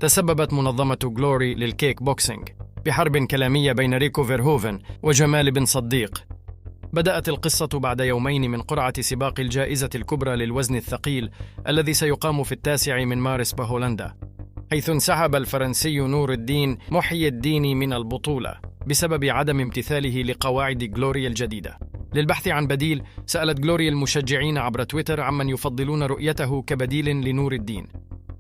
تسببت منظمة غلوري للكيك بوكسينج بحرب كلامية بين ريكو فيرهوفن وجمال بن صديق. بدأت القصة بعد يومين من قرعة سباق الجائزة الكبرى للوزن الثقيل الذي سيقام في 9 مارس بهولندا، حيث انسحب الفرنسي نور الدين محي الدين من البطولة بسبب عدم امتثاله لقواعد غلوري الجديدة. للبحث عن بديل، سألت غلوري المشجعين عبر تويتر عمن يفضلون رؤيته كبديل لنور الدين.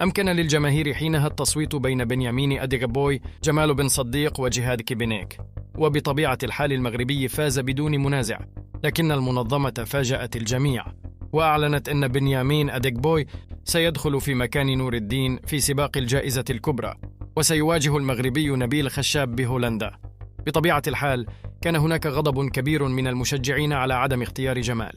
أمكن للجماهير حينها التصويت بين بنيامين أديغبوي، جمال بن صديق وجهاد كيبينيك، وبطبيعة الحال المغربي فاز بدون منازع، لكن المنظمة فاجأت الجميع وأعلنت أن بنيامين أديغبوي سيدخل في مكان نور الدين في سباق الجائزة الكبرى، وسيواجه المغربي نبيل خشاب بهولندا. بطبيعة الحال كان هناك غضب كبير من المشجعين على عدم اختيار جمال،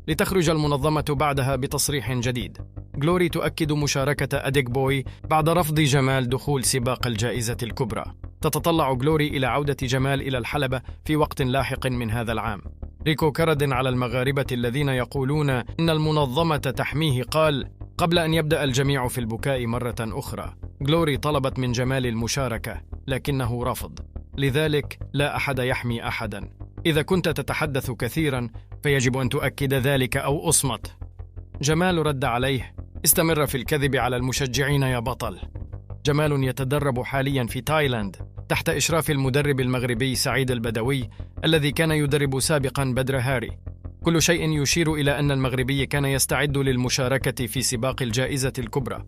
لتخرج المنظمة بعدها بتصريح جديد. غلوري تؤكد مشاركة أديغبوي بعد رفض جمال دخول سباق الجائزة الكبرى. تتطلع غلوري إلى عودة جمال إلى الحلبة في وقت لاحق من هذا العام. ريكو كرد على المغاربة الذين يقولون إن المنظمة تحميه قال: قبل أن يبدأ الجميع في البكاء مرة أخرى، غلوري طلبت من جمال المشاركة لكنه رفض، لذلك لا أحد يحمي أحدا. إذا كنت تتحدث كثيرا فيجب أن تؤكد ذلك أو أصمت. جمال رد عليه: استمر في الكذب على المشجعين يا بطل. جمال يتدرب حاليا في تايلاند تحت إشراف المدرب المغربي سعيد البدوي الذي كان يدرب سابقا بدر هاري. كل شيء يشير إلى أن المغربي كان يستعد للمشاركة في سباق الجائزة الكبرى.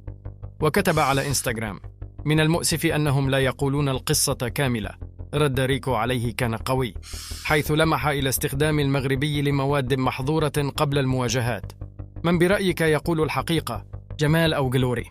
وكتب على إنستغرام: من المؤسف أنهم لا يقولون القصة كاملة. رد ريكو عليه كان قوي، حيث لمح إلى استخدام المغربي لمواد محظورة قبل المواجهات. من برأيك يقول الحقيقة، جمال أو غلوري؟